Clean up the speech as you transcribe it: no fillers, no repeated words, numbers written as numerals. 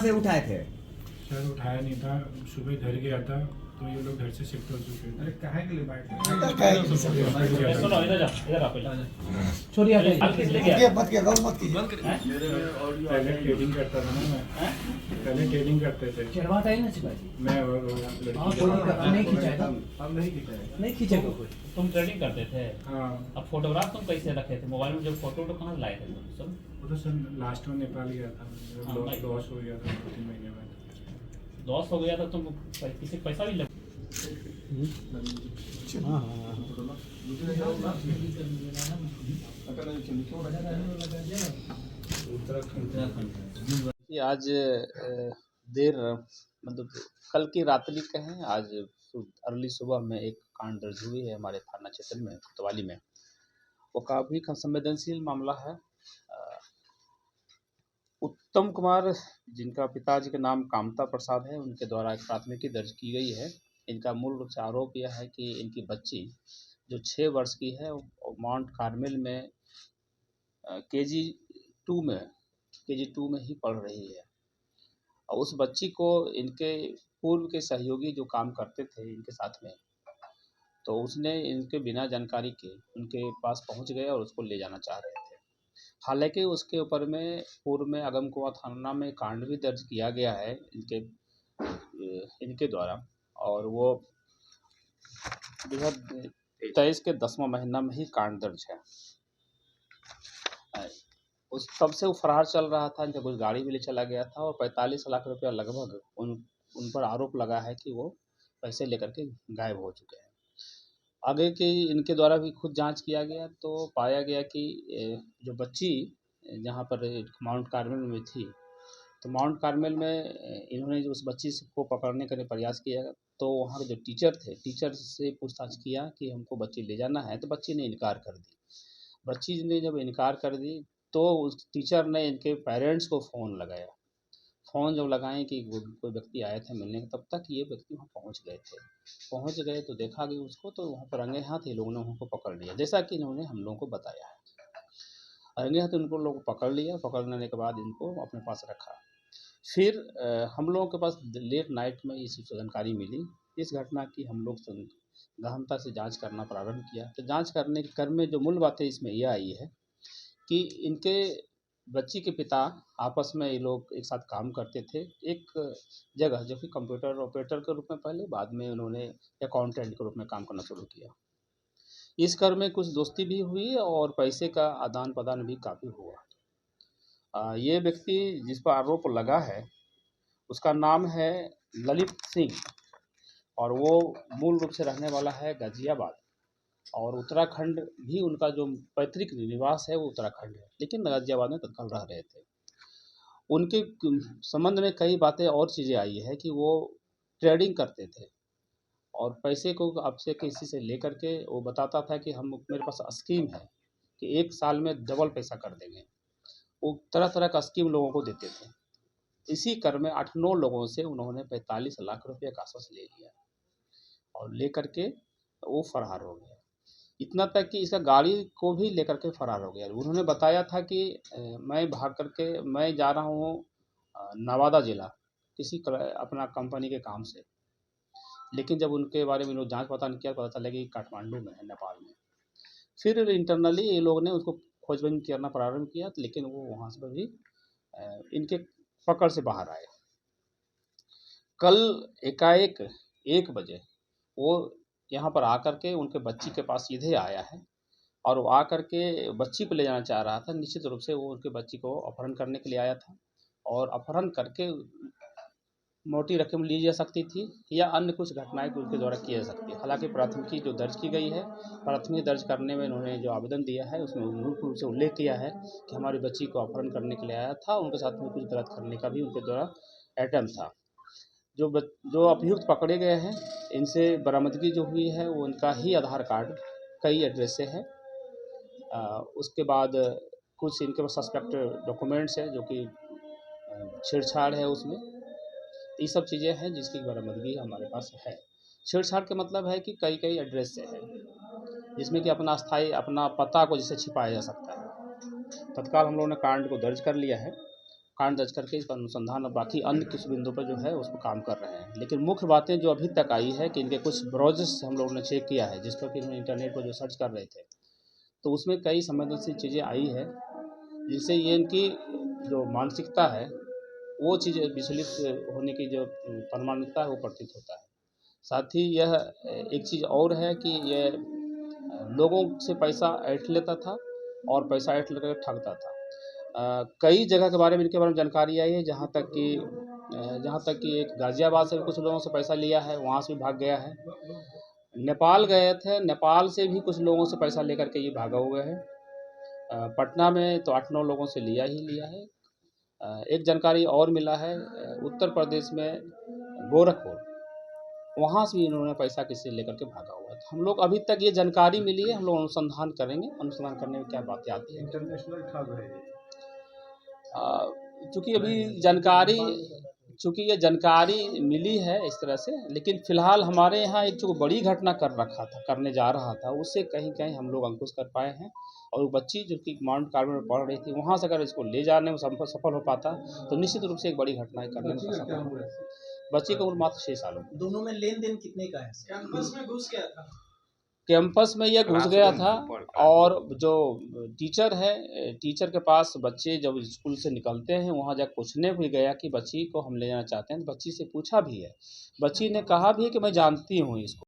से उठाए थे? सर उठाया नहीं था, सुबह घर गया था तो ये लोग घर से शिफ्ट हो चुके थे। काहे के लिए बाइक सुनो इधर जाओ, इधर आओ पहले। छोड़िए आप किस लिए गया? मत किया गल मत कीजिए पहले ट्रेडिंग करता था ना मैं, पहले ट्रेडिंग करते थे चढ़वाता ही ना शिवाजी। मैं और वो हाँ लड़की। कोई दिक्कत नहीं खिंचाएगा, अब नहीं खिंचाएगा, नहीं खींचेगा कोई। तुम ट्रेडिंग करते थे, हाँ अब फोटोग्राफ तुम कैसे रखे थे? मोबाइल में जो फोटो कहाँ से लाए थे तुम सब? वो तो सर लास्ट में नेपाल गया था, हाँ, भाई। लॉस हो गया था 2-3 महीने में। लॉस हो गया था, तुम किसी को पैसा भी लग कि आज देर मतलब कल की रात्रि कहें, आज अर्ली सुबह में एक कांड दर्ज हुई है हमारे थाना क्षेत्र में कोतवाली में। वो काफ़ी संवेदनशील मामला है। उत्तम कुमार, जिनका पिताजी का नाम कामता प्रसाद है, उनके द्वारा एक प्राथमिकी दर्ज की गई है। इनका मूल रूप से आरोप यह है कि इनकी बच्ची जो 6 वर्ष की है वो माउंट कार्मेल में केजी 2 में ही पढ़ रही है। और उस बच्ची को इनके पूर्व के सहयोगी जो काम करते थे इनके साथ में, तो उसने इनके बिना जानकारी के उनके पास पहुंच गए और उसको ले जाना चाह रहे थे। हालांकि उसके ऊपर में पूर्व में अगमकुआं थाना में कांड भी दर्ज किया गया है इनके द्वारा, और वो 2023 के 10वां महीना में ही कांड दर्ज है। उस तब से वो फरार चल रहा था, इनका कुछ गाड़ी भी ले चला गया था और 45 लाख रुपया लगभग उन पर आरोप लगा है कि वो पैसे लेकर के गायब हो चुके हैं। आगे की इनके द्वारा भी खुद जांच किया गया तो पाया गया कि जो बच्ची जहां पर माउंट कार्मेल में थी, तो माउंट कार्मेल में इन्होंने जो उस बच्ची को पकड़ने का प्रयास किया, तो वहाँ के जो टीचर थे, टीचर से पूछताछ किया कि हमको बच्ची ले जाना है, तो बच्ची ने इनकार कर दी। बच्ची ने जब इनकार कर दी तो उस टीचर ने इनके पेरेंट्स को फ़ोन लगाया। फ़ोन जब लगाए कि कोई व्यक्ति आए थे मिलने, तब तक ये व्यक्ति वहाँ पहुँच गए थे। पहुँच गए तो देखा कि उसको, तो वहाँ पर रंगे हाथ ये लोगों ने उनको पकड़ लिया, जैसा कि इन्होंने हम लोगों को बताया है। रंगे हाथ उनको लोग पकड़ लिया, पकड़ने के बाद इनको अपने पास रखा। फिर हम लोगों के पास लेट नाइट में इस जानकारी मिली। इस घटना की हम लोग गहनता से जांच करना प्रारंभ किया। तो जांच करने के क्रम में जो मूल बातें इसमें यह आई है कि इनके बच्ची के पिता आपस में ये लोग एक साथ काम करते थे एक जगह, जो कि कंप्यूटर ऑपरेटर के रूप में पहले, बाद में उन्होंने अकाउंटेंट के रूप में काम करना शुरू किया। इस क्रम में कुछ दोस्ती भी हुई और पैसे का आदान प्रदान भी काफ़ी हुआ। ये व्यक्ति जिस पर आरोप लगा है उसका नाम है ललित सिंह, और वो मूल रूप से रहने वाला है गाजियाबाद, और उत्तराखंड भी उनका जो पैतृक निवास है वो उत्तराखंड है, लेकिन गाजियाबाद में तत्काल रह रहे थे। उनके संबंध में कई बातें और चीज़ें आई है कि वो ट्रेडिंग करते थे और पैसे को आपसे किसी से लेकर के वो बताता था कि हम मेरे पास स्कीम है कि 1 साल में डबल पैसा कर देंगे। वो तरह तरह का स्कीम लोगों को देते थे। इसी क्रम में 8-9 लोगों से उन्होंने 45 लाख रुपये का आश्वास ले लिया और लेकर के वो फरार हो गया। इतना तक कि इसका गाड़ी को भी लेकर के फरार हो गया। उन्होंने बताया था कि मैं भाग करके मैं जा रहा हूँ नवादा ज़िला किसी अपना कंपनी के काम से, लेकिन जब उनके बारे में लोग जांच पड़ताल किया, पता चला कि काठमांडू में है, नेपाल में। फिर इंटरनली ये लोग ने उसको खोजबीन करना प्रारंभ किया, लेकिन वो वहाँ से भी इनके पकड़ से बाहर आए। कल एकाएक 1 बजे वो यहाँ पर आकर के उनके बच्ची के पास सीधे आया है और वो आकर के बच्ची को ले जाना चाह रहा था। निश्चित रूप से वो उनके बच्ची को अपहरण करने के लिए आया था और अपहरण करके मोटी रकम ली जा सकती थी या अन्य कुछ घटनाएं उनके द्वारा की जा सकती है। हालांकि प्राथमिकी जो दर्ज की गई है, प्राथमिकी दर्ज करने में इन्होंने जो आवेदन दिया है उसमें मूल रूप से उल्लेख किया है कि हमारी बच्ची को अपहरण करने के लिए आया था, उनके साथ में कुछ गलत करने का भी उनके द्वारा अटैम्प्ट था। जो अभियुक्त पकड़े गए हैं, इनसे बरामदगी जो हुई है वो उनका ही आधार कार्ड कई एड्रेस से है। उसके बाद कुछ इनके पास सस्पेक्ट डॉक्यूमेंट्स हैं जो कि छेड़छाड़ है उसमें। ये सब चीज़ें हैं जिसकी बरामदगी हमारे पास है। छेड़छाड़ का मतलब है कि कई एड्रेस से है, जिसमें कि अपना पता को जैसे छिपाया जा सकता है। तत्काल हम लोगों ने कांड को दर्ज कर लिया है कांड दर्ज करके इसका अनुसंधान और बाकी अन्य कुछ बिंदुओं पर जो है उस पर काम कर रहे हैं। लेकिन मुख्य बातें जो अभी तक आई है कि इनके कुछ ब्राउज़र्स हम लोगों ने चेक किया है, जिस पर कि इन्होंने इंटरनेट पर जो सर्च कर रहे थे, तो उसमें कई संवेदनशील चीज़ें आई है, जिससे ये इनकी जो मानसिकता है वो चीज़ विचलित होने की जो प्रमाणिकता है वो प्रतीत होता है। साथ ही यह एक चीज़ और है कि ये लोगों से पैसा ऐंठ लेता था और पैसा ऐंठ लेकर ठगता था। कई जगह के बारे में इनके बारे में जानकारी आई है, जहाँ तक कि एक गाज़ियाबाद से भी कुछ लोगों से पैसा लिया है, वहाँ से भी भाग गया है। नेपाल गए थे, नेपाल से भी कुछ लोगों से पैसा लेकर के ये भागा हुआ है। पटना में तो 8-9 लोगों से लिया है। एक जानकारी और मिला है, उत्तर प्रदेश में गोरखपुर, वहाँ से भी इन्होंने पैसा किसी से लेकर के भागा हुआ है। तो हम लोग अभी तक ये जानकारी मिली है, हम लोग अनुसंधान करेंगे, अनुसंधान करने में क्या बातें आती हैं। इंटरनेशनल ठग है चूँकि ये जानकारी मिली है इस तरह से, लेकिन फ़िलहाल हमारे यहाँ एक जो बड़ी घटना करने जा रहा था, उससे कहीं हम लोग अंकुश कर पाए हैं। और वो बच्ची जो कि माउंट कार्मेल में पढ़ रही थी, वहाँ से अगर इसको ले जाने में सफल हो पाता तो निश्चित रूप से एक बड़ी घटना करने में सफल हो। बच्ची की उम्र मात्र 6 सालों की। दोनों में लेन देन कितने का है? कैंपस में घुस गया था। कैंपस में यह घुस गया था, और जो टीचर है, टीचर के पास बच्चे जब स्कूल से निकलते हैं वहाँ जाकर पूछने भी गया कि बच्ची को हम ले जाना चाहते हैं, तो बच्ची से पूछा भी है। बच्ची ने कहा भी है कि मैं जानती हूँ इसको।